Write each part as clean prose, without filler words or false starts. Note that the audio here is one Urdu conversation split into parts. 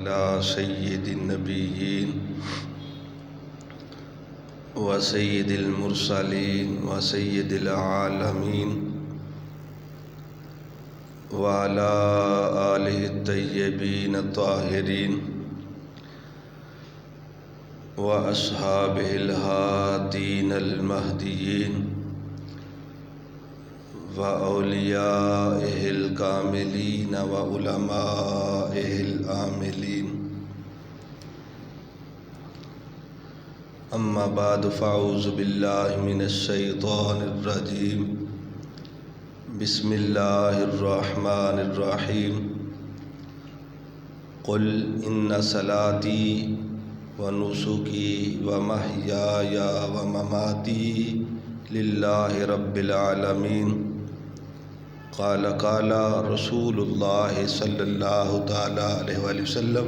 على سيد النبيين وسيد المرسلين وسيد العالمين وعلى آله الطيبين الطاهرين وأصحابه الهادين المهديين وأوليائه الكاملين وعلمائه العاملين. أما بعد فأعوذ بالله من الشيطان الرجيم. بسم الله الرحمن الرحيم. قل إن صلاتي ونسكي ومحياي ومماتي لله رب العالمين. قال رسول الله صلی اللہ تعالی علیہ وآلہ وسلم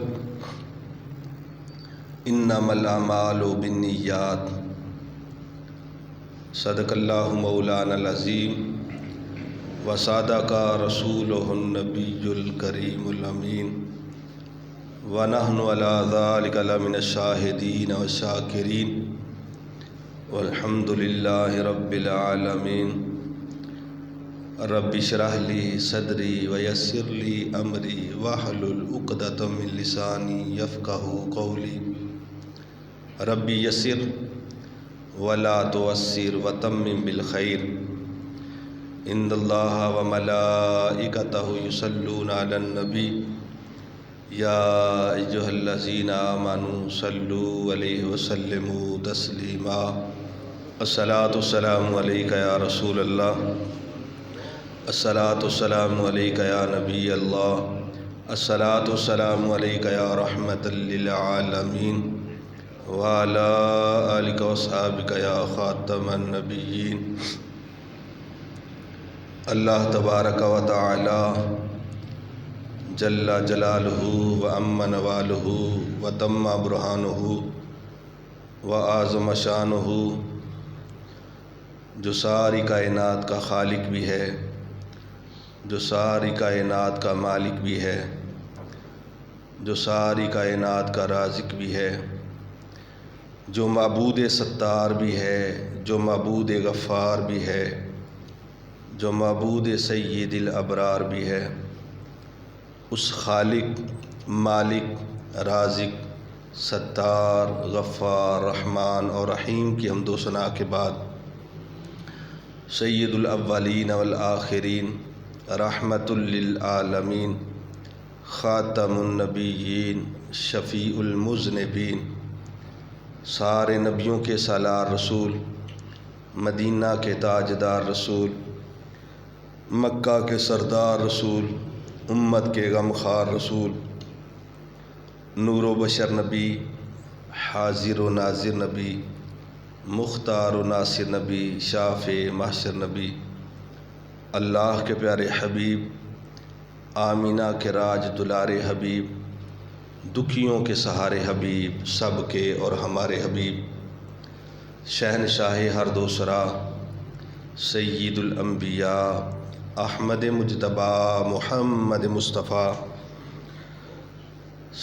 انما الاعمال بالنیات. صدق اللہ مولانا العظیم وصدق رسولہ النبی الکریم الامین ونحن علی ذلک لمن الشاہدین والشاکرین والحمد للہ رب العالمین. رب اشرح لی صدری ویسر لی امری واحلل عقدۃ من لسانی یفقہوا قولی. ربی یسر ولا تعسر وتمم بالخیر. ان اللہ وملائکتہ یصلون علی النبی یا ایھا الذین آمنوا صلوا علیہ وسلموا تسلیما. الصلاۃ والسلام علیک یا رسول اللہ. الصلاۃ والسلام علیک یا نبی اللہ. الصلاۃ والسلام علیک یا رحمۃ للعالمین وعلی آلک واصحابک یا خاتم النبیین. اللہ تبارک و تعالی جل جلالہ وعم نوالہ وتم برہانہ وعظم شانہ، جو ساری کائنات کا خالق بھی ہے، جو ساری کائنات کا مالک بھی ہے، جو ساری کائنات کا رازق بھی ہے، جو معبود ستار بھی ہے، جو معبود غفار بھی ہے، جو معبود سید الابرار بھی ہے، اس خالق، مالک، رازق، ستار، غفار، رحمان اور رحیم کی حمد و ثنا کے بعد سید الاولین والآخرین، رحمت للعالمین، خاتم النبیین، شفیع المذنبین، سارے نبیوں کے سالار رسول، مدینہ کے تاجدار رسول، مکہ کے سردار رسول، امت کے غمخوار رسول، نور و بشر نبی، حاضر و ناظر نبی، مختار و ناصر نبی، شافع محشر نبی، اللہ کے پیارے حبیب، آمینہ کے راج دلارے حبیب، دکھیوں کے سہارے حبیب، سب کے اور ہمارے حبیب، شہنشاہ ہر دو سرا، سید الانبیاء، احمد مجتبی محمد مصطفیٰ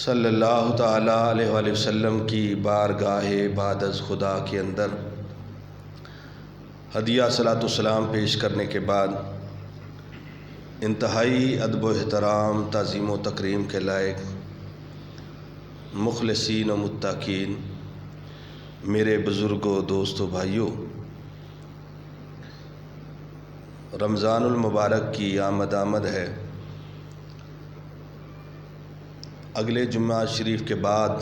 صلی اللہ تعالی علیہ وآلہ وسلم کی بارگاہ بعد از خدا کے اندر ہدیہ صلاۃ والسلام پیش کرنے کے بعد انتہائی ادب و احترام، تعظیم و تکریم کے لائق مخلصین و متقین میرے بزرگوں، دوستوں، بھائیوں، رمضان المبارک کی آمد ہے. اگلے جمعہ شریف کے بعد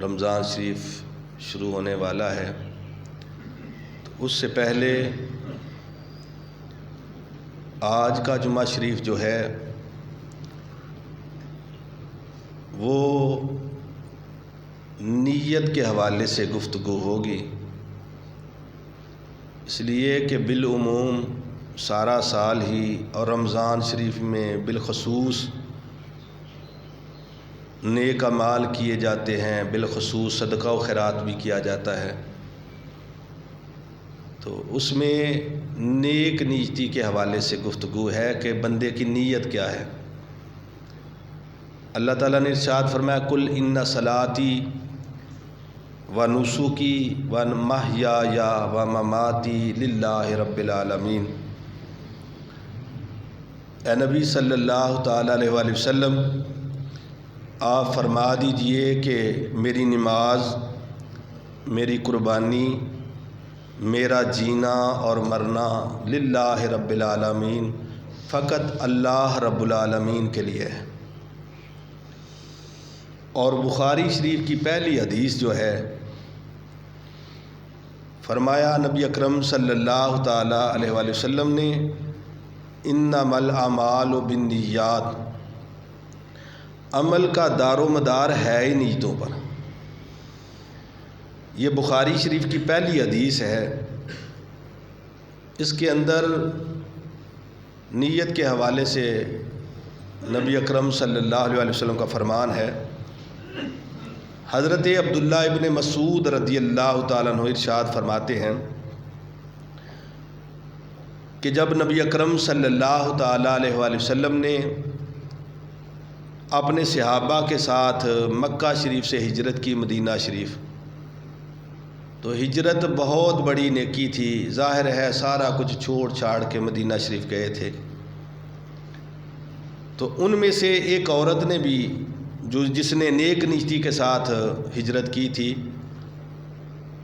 رمضان شریف شروع ہونے والا ہے. تو اس سے پہلے آج کا جمعہ شریف جو ہے وہ نیت کے حوالے سے گفتگو ہوگی، اس لیے کہ بالعموم سارا سال ہی اور رمضان شریف میں بالخصوص نیک اعمال کیے جاتے ہیں، بالخصوص صدقہ و خیرات بھی کیا جاتا ہے. تو اس میں نیک نیتی کے حوالے سے گفتگو ہے کہ بندے کی نیت کیا ہے. اللہ تعالیٰ نے ارشاد فرمایا کل ان صلاتی و نسکی و محیایا و مماتی للہ رب العالمین۔ اے نبی صلی اللہ تعالیٰ علیہ وآلہ وسلم، آپ فرما دیجئے کہ میری نماز، میری قربانی، میرا جینا اور مرنا للہ رب العالمین، فقط اللہ رب العالمین کے لیے ہے۔ اور بخاری شریف کی پہلی حدیث جو ہے، فرمایا نبی اکرم صلی اللہ تعالیٰ علیہ وآلہ وسلم نے انما الاعمال بالنیات، عمل کا دار و مدار ہے ہی نیتوں پر۔ یہ بخاری شریف کی پہلی حدیث ہے، اس کے اندر نیت کے حوالے سے نبی اکرم صلی اللہ علیہ وسلم کا فرمان ہے۔ حضرت عبداللہ ابن مسعود رضی اللہ تعالیٰ عنہ ارشاد فرماتے ہیں کہ جب نبی اکرم صلی اللہ تعالیٰ علیہ وآلہ وسلم نے اپنے صحابہ کے ساتھ مکہ شریف سے ہجرت کی مدینہ شریف، تو ہجرت بہت بڑی نیکی تھی، ظاہر ہے سارا کچھ چھوڑ چھاڑ کے مدینہ شریف گئے تھے۔ تو ان میں سے ایک عورت نے بھی جس نے نیک نیتی کے ساتھ ہجرت کی تھی،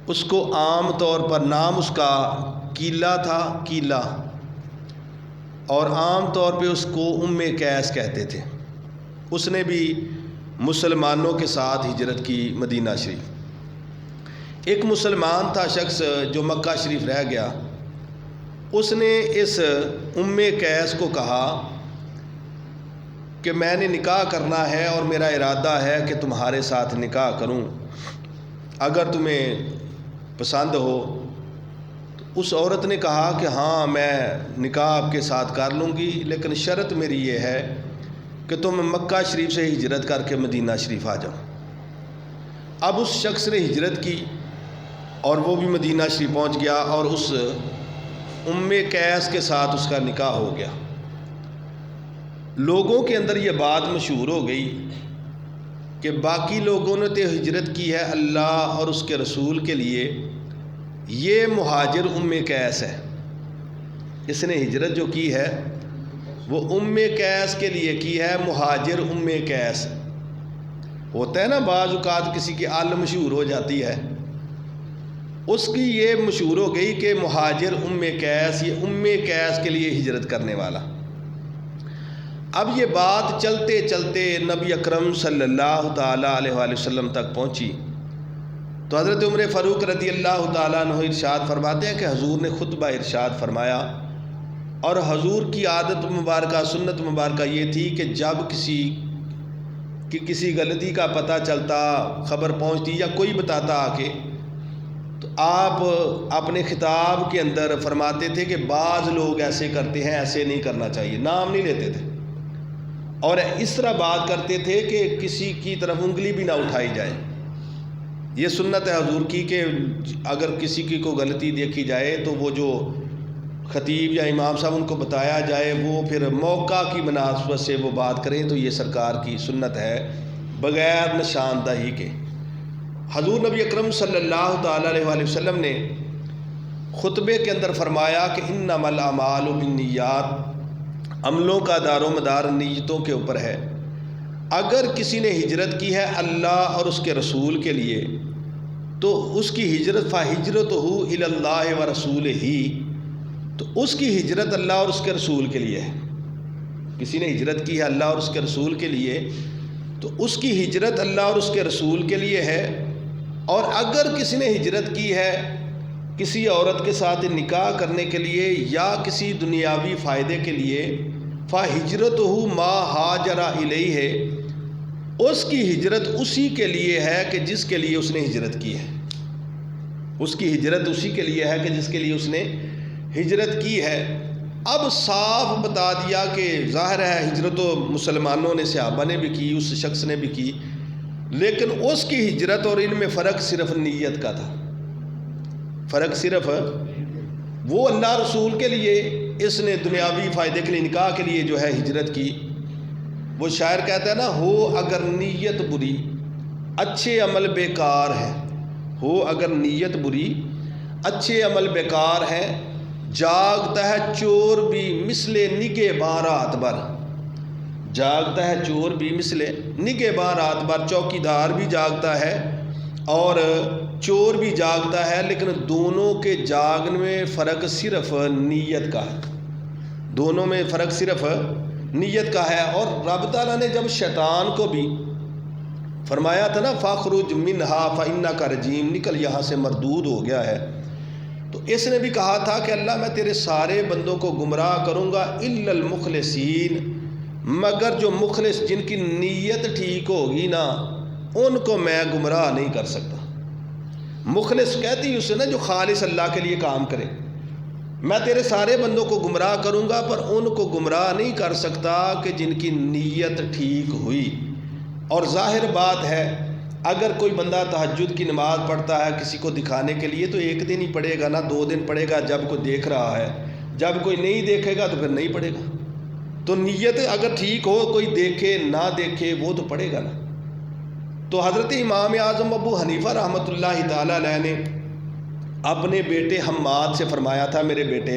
اس کو عام طور پر نام اس کا کیلا تھا، کیلا، اور عام طور پہ اس کو ام قیس کہتے تھے۔ اس نے بھی مسلمانوں کے ساتھ ہجرت کی مدینہ شریف۔ ایک مسلمان تھا شخص جو مکہ شریف رہ گیا، اس نے اس ام قیس کو کہا کہ میں نے نکاح کرنا ہے اور میرا ارادہ ہے کہ تمہارے ساتھ نکاح کروں، اگر تمہیں پسند ہو۔ تو اس عورت نے کہا کہ ہاں میں نکاح آپ کے ساتھ کر لوں گی، لیکن شرط میری یہ ہے کہ تم مکہ شریف سے ہجرت کر کے مدینہ شریف آ جاؤ۔ اب اس شخص نے ہجرت کی اور وہ بھی مدینہ شریف پہنچ گیا اور اس ام قیس کے ساتھ اس کا نکاح ہو گیا۔ لوگوں کے اندر یہ بات مشہور ہو گئی کہ باقی لوگوں نے تو ہجرت کی ہے اللہ اور اس کے رسول کے لیے، یہ مہاجر ام قیس ہے، اس نے ہجرت جو کی ہے وہ ام قیس کے لیے کی ہے، مہاجر ام قیس۔ ہوتا ہے نا بعض اوقات کسی کی آل مشہور ہو جاتی ہے، اس کی یہ مشہور ہو گئی کہ مہاجر ام قیس، یہ ام قیس کے لیے ہجرت کرنے والا۔ اب یہ بات چلتے چلتے نبی اکرم صلی اللہ تعالیٰ علیہ وآلہ وسلم تک پہنچی، تو حضرت عمر فاروق رضی اللہ تعالیٰ عنہ ارشاد فرماتے ہیں کہ حضور نے خطبہ ارشاد فرمایا، اور حضور کی عادت مبارکہ، سنت مبارکہ یہ تھی کہ جب کسی غلطی کا پتہ چلتا، خبر پہنچتی یا کوئی بتاتا آ کے، تو آپ اپنے خطاب کے اندر فرماتے تھے کہ بعض لوگ ایسے کرتے ہیں، ایسے نہیں کرنا چاہیے، نام نہیں لیتے تھے، اور اس طرح بات کرتے تھے کہ کسی کی طرف انگلی بھی نہ اٹھائی جائے۔ یہ سنت ہے حضور کی کہ اگر کسی کی کوئی غلطی دیکھی جائے تو وہ جو خطیب یا امام صاحب ان کو بتایا جائے، وہ پھر موقع کی مناسبت سے وہ بات کریں، تو یہ سرکار کی سنت ہے بغیر نشاندہی کے۔ حضور نبی اکرم صلی اللہ تعالیٰ علیہ وآلہ وسلم نے خطبے کے اندر فرمایا کہ انما الاعمال بالنیات، عملوں کا دار و مدار نیتوں کے اوپر ہے۔ اگر کسی نے ہجرت کی ہے اللہ اور اس کے رسول کے لیے، تو اس کی ہجرت فَهِجْرَتُهُ إِلَى اللَّهِ وَرَسُولِهِ، تو اس کی ہجرت اللہ اور اس کے رسول کے لیے ہے۔ کسی نے ہجرت کی ہے اللہ اور اس کے رسول کے لیے، تو اس کی ہجرت اللہ اور اس کے رسول کے لیے ہے۔ اور اگر کسی نے ہجرت کی ہے کسی عورت کے ساتھ نکاح کرنے کے لیے یا کسی دنیاوی فائدے کے لیے، فَهِجْرَتُهُ مَا هَاجَرَ إِلَيْهِ، اس کی ہجرت اسی کے لیے ہے کہ جس کے لیے اس نے ہجرت کی ہے۔ اس کی ہجرت اسی کے لیے ہے کہ جس کے لیے اس نے ہجرت کی ہے۔ اب صاف بتا دیا کہ ظاہر ہے ہجرت و مسلمانوں نے، صحابہ نے بھی کی، اس شخص نے بھی کی، لیکن اس کی ہجرت اور ان میں فرق صرف نیت کا تھا۔ فرق صرف وہ اللہ رسول کے لیے، اس نے دنیاوی فائدے کے لیے نکاح کے لیے جو ہے ہجرت کی، وہ شاعر کہتا ہے نا، ہو اگر نیت بری اچھے عمل بیکار ہیں، ہو اگر نیت بری اچھے عمل بیکار ہیں، جاگتا ہے چور بھی مثل نگہباں رات بھر، جاگتا ہے چور بھی مثل نگہباں رات بھر، چوکیدار بھی جاگتا ہے اور چور بھی جاگتا ہے، لیکن دونوں کے جاگنے میں فرق صرف نیت کا ہے، دونوں میں فرق صرف نیت کا ہے۔ اور رب تعالیٰ نے جب شیطان کو بھی فرمایا تھا نا، فاخرج منہا فانک رجیم، نکل یہاں سے مردود ہو گیا ہے، تو اس نے بھی کہا تھا کہ اللہ میں تیرے سارے بندوں کو گمراہ کروں گا الا المخلصین، مگر جو مخلص جن کی نیت ٹھیک ہوگی نا ان کو میں گمراہ نہیں کر سکتا۔ مخلص کہتی اسے نا جو خالص اللہ کے لیے کام کرے، میں تیرے سارے بندوں کو گمراہ کروں گا پر ان کو گمراہ نہیں کر سکتا کہ جن کی نیت ٹھیک ہوئی۔ اور ظاہر بات ہے اگر کوئی بندہ تہجد کی نماز پڑھتا ہے کسی کو دکھانے کے لیے تو ایک دن ہی پڑھے گا، نہ 2 دن پڑھے گا جب کوئی دیکھ رہا ہے، جب کوئی نہیں دیکھے گا تو پھر نہیں پڑھے گا۔ تو نیت اگر ٹھیک ہو، کوئی دیکھے نہ دیکھے وہ تو پڑھے گا نا۔ تو حضرت امام اعظم ابو حنیفہ رحمۃ اللہ تعالیٰ علیہ نے اپنے بیٹے حماد سے فرمایا تھا، میرے بیٹے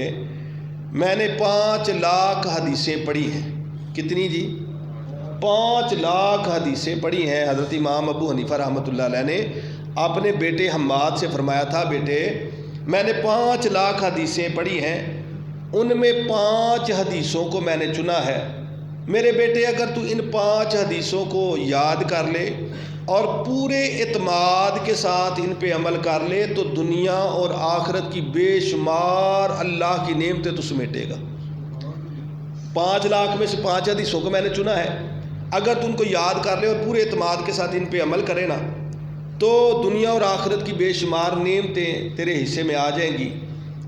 میں نے 5 لاکھ حدیثیں پڑھی ہیں۔ کتنی جی؟ 5 لاکھ حدیثیں پڑھی ہیں۔ حضرت امام ابو حنیفہ رحمۃ اللہ علیہ نے اپنے بیٹے حماد سے فرمایا تھا، بیٹے میں نے 5 لاکھ حدیثیں پڑھی ہیں، ان میں 5 حدیثوں کو میں نے چنا ہے۔ میرے بیٹے اگر تو ان 5 حدیثوں کو یاد کر لے اور پورے اعتماد کے ساتھ ان پہ عمل کر لے تو دنیا اور آخرت کی بے شمار اللہ کی نعمتیں تو سمیٹے گا۔ 5 لاکھ میں سے 5 حدیثوں کو میں نے چنا ہے، اگر تو ان کو یاد کر لے اور پورے اعتماد کے ساتھ ان پہ عمل کرے نا تو دنیا اور آخرت کی بے شمار نعمتیں تیرے حصے میں آ جائیں گی۔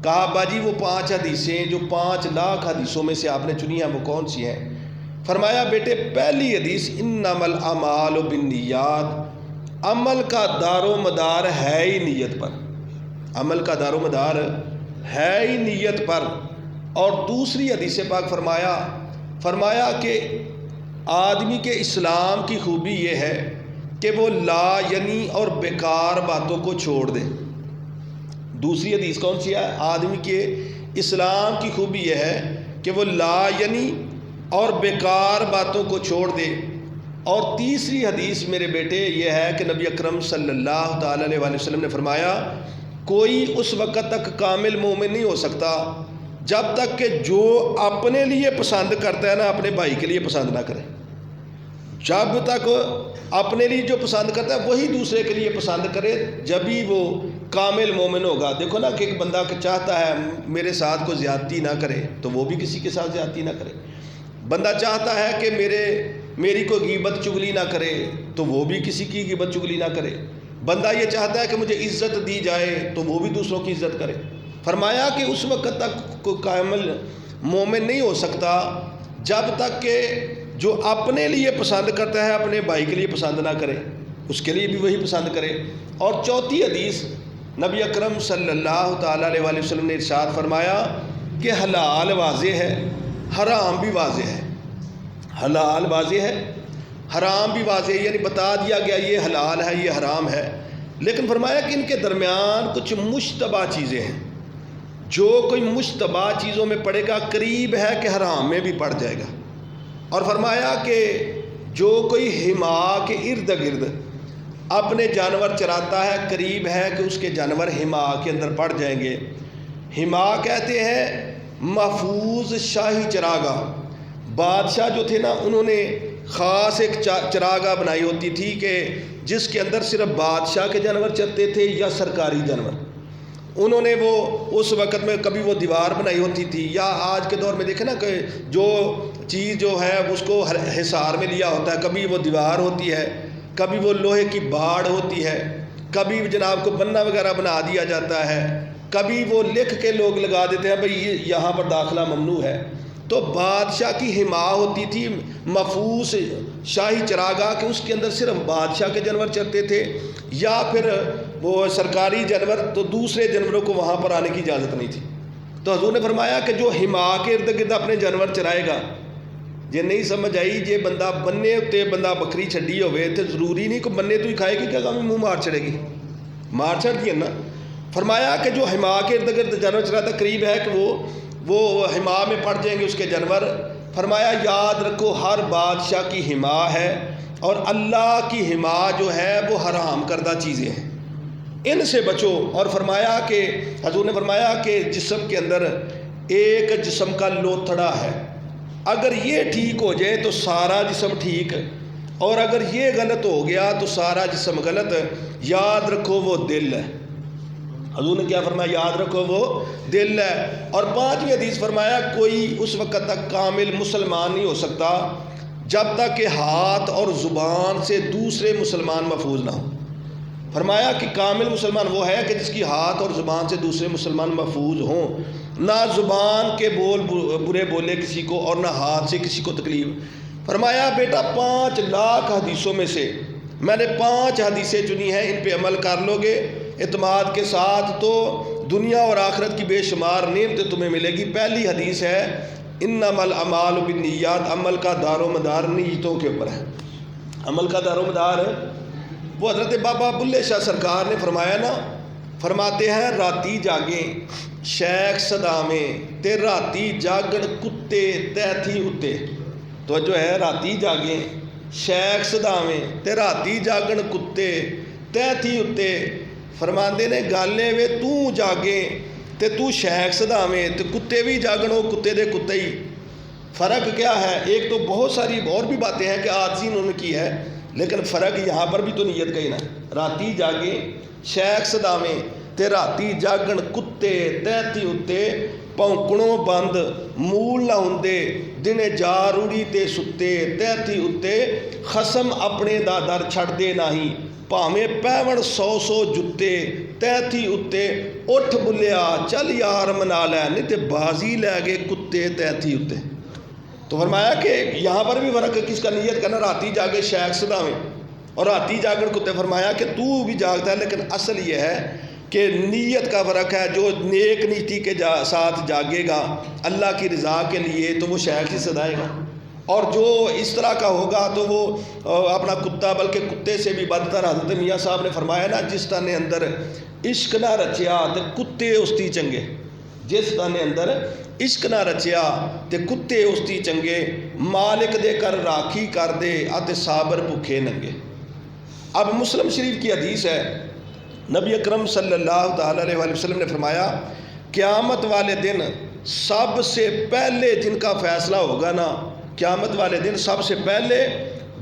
کہا ابا جی وہ 5 حدیثیں جو 5 لاکھ حدیثوں میں سے آپ نے چنی ہیں وہ کون سی ہیں؟ فرمایا بیٹے پہلی حدیث انما الاعمال بالنیات، عمل کا دار و مدار ہے ہی نیت پر، عمل کا دار و مدار ہے ہی نیت پر۔ اور دوسری حدیث پاک فرمایا کہ آدمی کے اسلام کی خوبی یہ ہے کہ وہ لا یعنی اور بیکار باتوں کو چھوڑ دے۔ دوسری حدیث کون سی ہے؟ آدمی کے اسلام کی خوبی یہ ہے کہ وہ لا یعنی اور بیکار باتوں کو چھوڑ دے۔ اور تیسری حدیث میرے بیٹے یہ ہے کہ نبی اکرم صلی اللہ تعالی علیہ وآلہ وسلم نے فرمایا کوئی اس وقت تک کامل مومن نہیں ہو سکتا جب تک کہ جو اپنے لیے پسند کرتا ہے نا اپنے بھائی کے لیے پسند نہ کرے۔ جب تک اپنے لیے جو پسند کرتا ہے وہی دوسرے کے لیے پسند کرے، جبھی وہ کامل مومن ہوگا۔ دیکھو نا کہ ایک بندہ چاہتا ہے میرے ساتھ کوئی زیادتی نہ کرے تو وہ بھی کسی کے ساتھ زیادتی نہ کرے، بندہ چاہتا ہے کہ میری کوئی غیبت چگلی نہ کرے تو وہ بھی کسی کی غیبت چگلی نہ کرے، بندہ یہ چاہتا ہے کہ مجھے عزت دی جائے تو وہ بھی دوسروں کی عزت کرے۔ فرمایا کہ اس وقت تک کوئی کامل مومن نہیں ہو سکتا جب تک کہ جو اپنے لیے پسند کرتا ہے اپنے بھائی کے لیے پسند نہ کرے، اس کے لیے بھی وہی پسند کرے۔ اور چوتھی حدیث نبی اکرم صلی اللہ تعالیٰ علیہ وآلہ وسلم نے ارشاد فرمایا کہ حلال واضح ہے، حرام بھی واضح ہے، حلال واضح ہے، حرام بھی واضح ہے، یعنی بتا دیا گیا یہ حلال ہے یہ حرام ہے، لیکن فرمایا کہ ان کے درمیان کچھ مشتبہ چیزیں ہیں، جو کوئی مشتبہ چیزوں میں پڑے گا قریب ہے کہ حرام میں بھی پڑ جائے گا۔ اور فرمایا کہ جو کوئی حما کے ارد گرد اپنے جانور چراتا ہے قریب ہے کہ اس کے جانور حما کے اندر پڑ جائیں گے۔ حما کہتے ہیں محفوظ شاہی چراگاہ، بادشاہ جو تھے نا انہوں نے خاص ایک چراگاہ بنائی ہوتی تھی کہ جس کے اندر صرف بادشاہ کے جانور چرتے تھے یا سرکاری جانور۔ انہوں نے وہ اس وقت میں کبھی وہ دیوار بنائی ہوتی تھی، یا آج کے دور میں دیکھیں نا کہ جو چیز جو ہے اس کو حصار میں لیا ہوتا ہے، کبھی وہ دیوار ہوتی ہے، کبھی وہ لوہے کی باڑ ہوتی ہے، کبھی جناب کو بنا وغیرہ بنا دیا جاتا ہے، کبھی وہ لکھ کے لوگ لگا دیتے ہیں بھئی یہاں پر داخلہ ممنوع ہے۔ تو بادشاہ کی حما ہوتی تھی محفوظ شاہی چراگاہ کہ اس کے اندر صرف بادشاہ کے جانور چرتے تھے، یا پھر وہ سرکاری جانور تو دوسرے جانوروں کو وہاں پر آنے کی اجازت نہیں تھی۔ تو حضور نے فرمایا کہ جو حما کے ارد گرد اپنے جانور چرائے گا جے نہیں سمجھ آئی جے بندہ بننے اتنے بندہ بکری چھڈی ہوئے تو ضروری نہیں کہ بننے تو ہی کھائے گی، کیا کام منہ مار چڑے گی، مار چڑھ دی ہے نا۔ فرمایا کہ جو حما کے ارد گرد جانور چراتا قریب ہے کہ وہ حما میں پڑ جائیں گے اس کے جانور۔ فرمایا یاد رکھو ہر بادشاہ کی حما ہے، اور اللہ کی حما جو ہے وہ حرام کردہ چیزیں ہیں، ان سے بچو۔ اور فرمایا کہ حضور نے فرمایا کہ جسم کے اندر ایک جسم کا لوتھڑا ہے، اگر یہ ٹھیک ہو جائے تو سارا جسم ٹھیک، اور اگر یہ غلط ہو گیا تو سارا جسم غلط۔ یاد رکھو وہ دل ہے، حضور نے کیا فرمایا؟ یاد رکھو وہ دل ہے۔ اور 5ویں حدیث فرمایا کوئی اس وقت تک کامل مسلمان نہیں ہو سکتا جب تک کہ ہاتھ اور زبان سے دوسرے مسلمان محفوظ نہ ہو۔ فرمایا کہ کامل مسلمان وہ ہے کہ جس کی ہاتھ اور زبان سے دوسرے مسلمان محفوظ ہوں، نہ زبان کے بول برے بولے کسی کو اور نہ ہاتھ سے کسی کو تکلیف۔ فرمایا بیٹا 5 لاکھ حدیثوں میں سے میں نے 5 حدیثیں چنی ہیں، ان پہ عمل کر لو گے اعتماد کے ساتھ تو دنیا اور آخرت کی بے شمار نعمتیں تمہیں ملے گی۔ پہلی حدیث ہے انما الاعمال بالنیات، عمل کا دار و مدار نیتوں کے اوپر ہے۔ عمل کا دار و مدار وہ حضرت بابا بلے شاہ سرکار نے فرمایا نا، فرماتے ہیں راتی جاگیں شیخ صدامیں تے راتی جاگن کتے تیتھی اتے۔ تو جو ہے راتی جاگیں شیخ صدامیں تے راتی جاگن کتے تیتھی اتے۔ فرماندے نے گالے وے تو جاگیں تے تو شیخ صدامیں تے کتے بھی جاگن ہو کتے دے کتے ہی۔ فرق کیا ہے؟ ایک تو بہت ساری اور بھی باتیں ہیں کہ عاجزی انہوں نے کی ہے، لیکن فرق یہاں پر بھی تو نیت کا ہی نا۔ راتی جاگیں شیخ صدامیں تے راتی جاگن کتے تیتھی اتے، پونکڑوں بند مول نہ ہوندے دنے جا روڑی تے ستے تیتھی اتے، خسم اپنے دا در چھڑ دے نہیں پاویں پیون 100 جتے تیتھی اتے، اٹھ بلیا چل یار منا لے نہیں تے بازی لے گئے کتے تیتھی اتے۔ تو فرمایا کہ یہاں پر بھی فرق کس کا نیت کرنا، راتی جاگے شیخ صدامیں اور راتی جاگن کتے۔ فرمایا کہ تو بھی جاگتا ہے لیکن اصل یہ ہے کہ نیت کا فرق ہے۔ جو نیک نیتی کے ساتھ جاگے گا اللہ کی رضا کے لیے تو وہ شیخ ہی صدائے گا، اور جو اس طرح کا ہوگا تو وہ اپنا کتا بلکہ کتے سے بھی بدتر۔ حضرت میاں صاحب نے فرمایا نا جس طرح اندر عشق نہ رچیا تے کتے استی چنگے، جس طرح اندر عشق نہ رچیا تے کتے استی چنگے، مالک دے کر راکھی کر دے اتے صابر بھوکے ننگے۔ اب مسلم شریف کی حدیث ہے، نبی اکرم صلی اللہ تعالی علیہ وآلہ وسلم نے فرمایا قیامت والے دن سب سے پہلے جن کا فیصلہ ہوگا نا، قیامت والے دن سب سے پہلے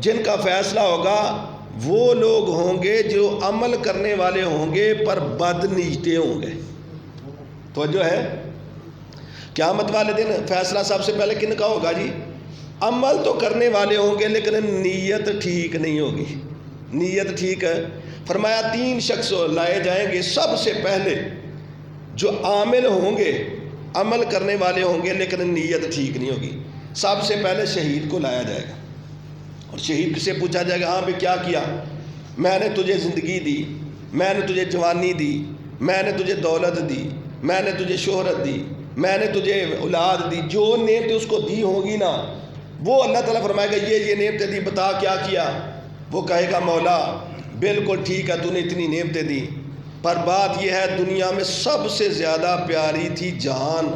جن کا فیصلہ ہوگا وہ لوگ ہوں گے جو عمل کرنے والے ہوں گے پر بد نیتے ہوں گے۔ تو جو ہے قیامت والے دن فیصلہ سب سے پہلے کن کا ہوگا جی؟ عمل تو کرنے والے ہوں گے لیکن نیت ٹھیک نہیں ہوگی، نیت ٹھیک ہے۔ فرمایا 3 شخص لائے جائیں گے، سب سے پہلے جو عامل ہوں گے عمل کرنے والے ہوں گے لیکن نیت ٹھیک نہیں ہوگی۔ سب سے پہلے شہید کو لایا جائے گا اور شہید سے پوچھا جائے گا ہاں بھی کیا کیا؟ میں نے تجھے زندگی دی، میں نے تجھے جوانی دی، میں نے تجھے دولت دی، میں نے تجھے شہرت دی، میں نے تجھے اولاد دی، جو نعمتیں اس کو دی ہوگی نا وہ اللہ تعالیٰ فرمائے گا یہ نعمتیں دی، بتا کیا کیا؟ وہ کہے گا مولا بالکل ٹھیک ہے تو نے اتنی نعمتیں دی، پر بات یہ ہے دنیا میں سب سے زیادہ پیاری تھی جان،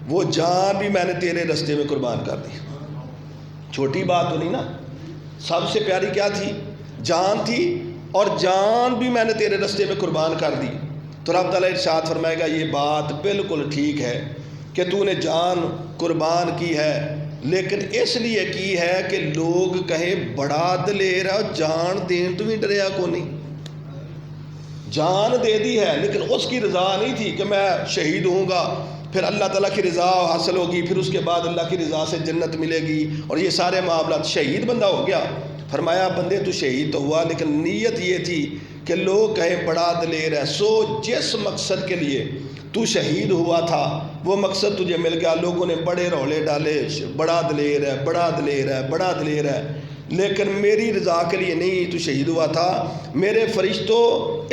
وہ جان بھی میں نے تیرے رستے میں قربان کر دی۔ چھوٹی بات تو نہیں نا، سب سے پیاری کیا تھی؟ جان تھی، اور جان بھی میں نے تیرے رستے میں قربان کر دی۔ تو رب تعالیٰ ارشاد فرمائے گا یہ بات بالکل ٹھیک ہے کہ تو نے جان قربان کی ہے، لیکن اس لیے کی ہے کہ لوگ کہیں بڑا دلیر ہے، اور جان دین تو بھی ڈریا کو نہیں، جان دے دی ہے لیکن اس کی رضا نہیں تھی کہ میں شہید ہوں گا پھر اللہ تعالیٰ کی رضا حاصل ہوگی، پھر اس کے بعد اللہ کی رضا سے جنت ملے گی اور یہ سارے معاملات۔ شہید بندہ ہو گیا، فرمایا بندے تو شہید تو ہوا لیکن نیت یہ تھی کہ لوگ کہیں بڑا دلیر ہے۔ سو جس مقصد کے لیے تو شہید ہوا تھا وہ مقصد تجھے مل گیا، لوگوں نے بڑے رولے ڈالے بڑا دلیر ہے بڑا دلیر ہے بڑا دلیر ہے، لیکن میری رضا کے لیے نہیں تو شہید ہوا تھا۔ میرے فرشتوں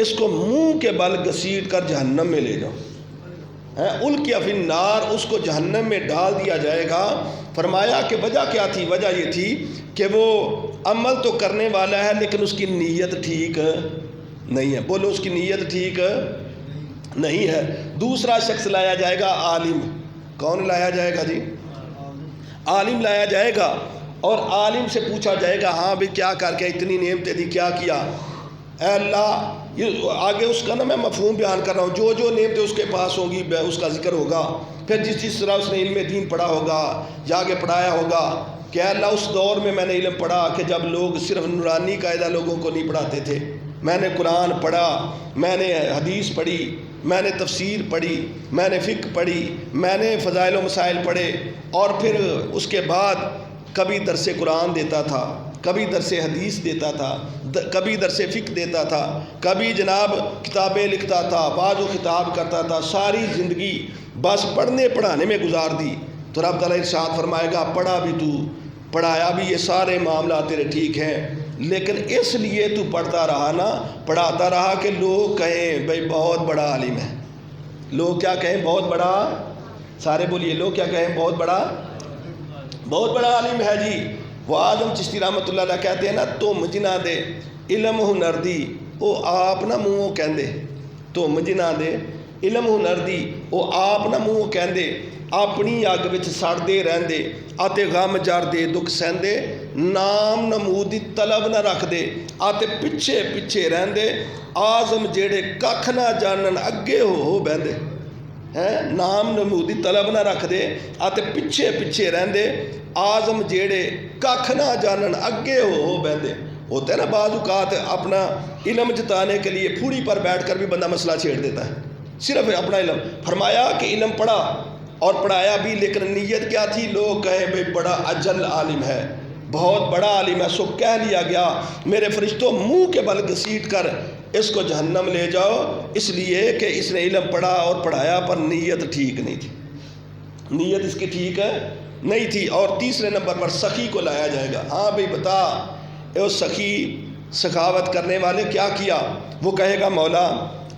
اس کو منہ کے بل گھسیٹ کر جہنم میں لے جاؤ، القیا فی النار، اس کو جہنم میں ڈال دیا جائے گا۔ فرمایا کہ وجہ کیا تھی؟ وجہ یہ تھی کہ وہ عمل تو کرنے والا ہے لیکن اس کی نیت ٹھیک نہیں ہے. بولو اس کی نیت ٹھیک نہیں ہے. دوسرا شخص لایا جائے گا عالم. کون لایا جائے گا جی؟ عالم لایا جائے گا اور عالم سے پوچھا جائے گا ہاں بھئی کیا کر کے اتنی نعمتیں دی، کیا کیا؟ اے اللہ، یہ آگے اس کا نا میں مفہوم بیان کر رہا ہوں، جو جو نعمتیں اس کے پاس ہوں گی اس کا ذکر ہوگا. پھر جس طرح اس نے علم دین پڑھا ہوگا یا آگے پڑھایا ہوگا کہ اے اللہ اس دور میں نے علم پڑھا کہ جب لوگ صرف نورانی قاعدہ لوگوں کو نہیں پڑھاتے تھے. میں نے قرآن پڑھا، میں نے حدیث پڑھی، میں نے تفسیر پڑھی، میں نے فقہ پڑھی، میں نے فضائل و مسائل پڑھے، اور پھر اس کے بعد کبھی درس قرآن دیتا تھا، کبھی درس حدیث دیتا تھا، کبھی درس فقہ دیتا تھا، کبھی جناب کتابیں لکھتا تھا، بعض و خطاب کرتا تھا. ساری زندگی بس پڑھنے پڑھانے میں گزار دی. تو رب تعالیٰ ارشاد فرمائے گا پڑھا بھی تو، پڑھایا بھی، یہ سارے معاملات تیرے ٹھیک ہیں، لیکن اس لیے تو پڑھتا رہا نا، پڑھاتا رہا کہ لوگ کہیں بھئی بہت بڑا عالم ہے. لوگ کیا کہیں؟ بہت بڑا. سارے بولیے، لوگ کیا کہیں؟ بہت بڑا عالم ہے جی. وہ اعظم چشتی رحمۃ اللہ علیہ کہتے ہیں نا، تم جنا دے علم ہنر دی وہ آپ نہ منہ کہندے. تم جنا دے علم ہنر دی وہ آپ نہ منہ کہندے، اپنی اگ وچ سڑدے رہندے آتے غم جردے دکھ سہندے، نام نمود دی طلب نہ رکھ دے آتے پیچھے پیچھے رہندے، آزم جیڑے ککھ نہ جانن اگے ہو بہندے. نام نمود دی طلب نہ رکھ دے آتے پیچھے پیچھے رہندے، آزم جیڑے ککھ نہ جانن اگے ہو بہندے. ہوتا ہے نا بعض اوقات اپنا علم جتانے کے لیے پھوڑی پر بیٹھ کر بھی بندہ مسئلہ چھیڑ دیتا ہے، صرف اپنا علم. فرمایا کہ علم پڑھا اور پڑھایا بھی، لیکن نیت کیا تھی؟ لوگ کہیں بھئی بڑا اجل عالم ہے، بہت بڑا عالم ہے، سو کہہ لیا گیا میرے فرشتوں منہ کے بل گھسیٹ کر اس کو جہنم لے جاؤ، اس لیے کہ اس نے علم پڑھا اور پڑھایا پر نیت ٹھیک نہیں تھی. نیت اس کی ٹھیک نہیں تھی. اور تیسرے نمبر پر سخی کو لایا جائے گا. ہاں بھئی بتا اے سخی، سخاوت کرنے والے کیا کیا؟ وہ کہے گا مولا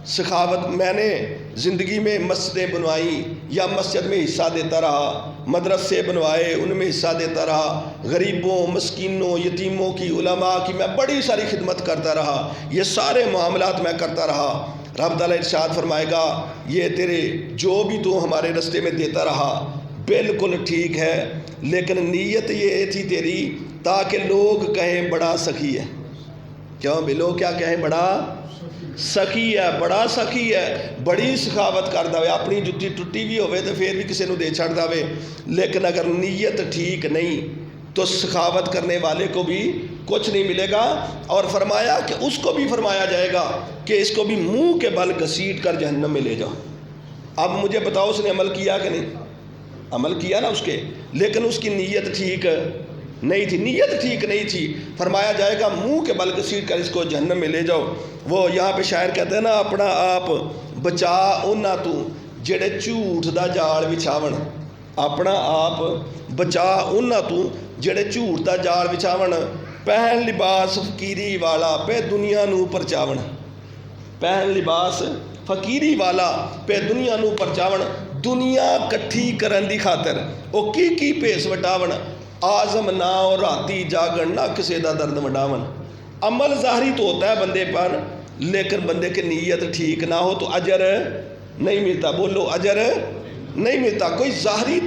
سخاوت میں نے زندگی میں مسجدیں بنوائی یا مسجد میں حصہ دیتا رہا، مدرسے بنوائے ان میں حصہ دیتا رہا، غریبوں مسکینوں یتیموں کی علماء کی میں بڑی ساری خدمت کرتا رہا، یہ سارے معاملات میں کرتا رہا. رب تعالیٰ ارشاد فرمائے گا یہ تیرے جو بھی تو ہمارے رستے میں دیتا رہا بالکل ٹھیک ہے، لیکن نیت یہ تھی تیری تاکہ لوگ کہیں بڑا سخی ہے. کیوں بھی لوگ کیا کہیں؟ بڑا سخی ہے، بڑا سخی ہے، بڑی سخاوت کر دے، اپنی جتی ٹوٹی بھی ہوئے تو پھر بھی کسی نو دے چھڑ دے. لیکن اگر نیت ٹھیک نہیں تو سخاوت کرنے والے کو بھی کچھ نہیں ملے گا. اور فرمایا کہ اس کو بھی فرمایا جائے گا کہ اس کو بھی منہ کے بل گھسیٹ کر جہنم میں لے جاؤ. اب مجھے بتاؤ اس نے عمل کیا کہ نہیں؟ عمل کیا نا اس کے، لیکن اس کی نیت ٹھیک نہیں تھی، نیت ٹھیک نہیں تھی. فرمایا جائے گا منہ کے بل گھسیٹ کر اس کو جہنم میں لے جاؤ. وہ یہاں پہ شاعر کہتے ہیں نا، اپنا آپ بچا انہاں تو جڑے جھوٹ دا جال وچھاون، اپنا آپ بچا انہاں تو جڑے جھوٹ دا جال وچھاون، پہن لباس فقیری والا پہ دنیا نو پرچاون. پہن لباس فقیری والا پہ دنیا نو پرچاون، دنیا کٹھی کرن دی خاطر او کی پیس وٹاون، آزم نہ اور راتی جاگن نہ کسے دا درد وڈاون. عمل ظاہری تو ہوتا ہے بندے پر، لیکن بندے کی نیت ٹھیک نہ ہو تو اجر نہیں ملتا. بولو اجر نہیں ملتا. کوئی ظاہری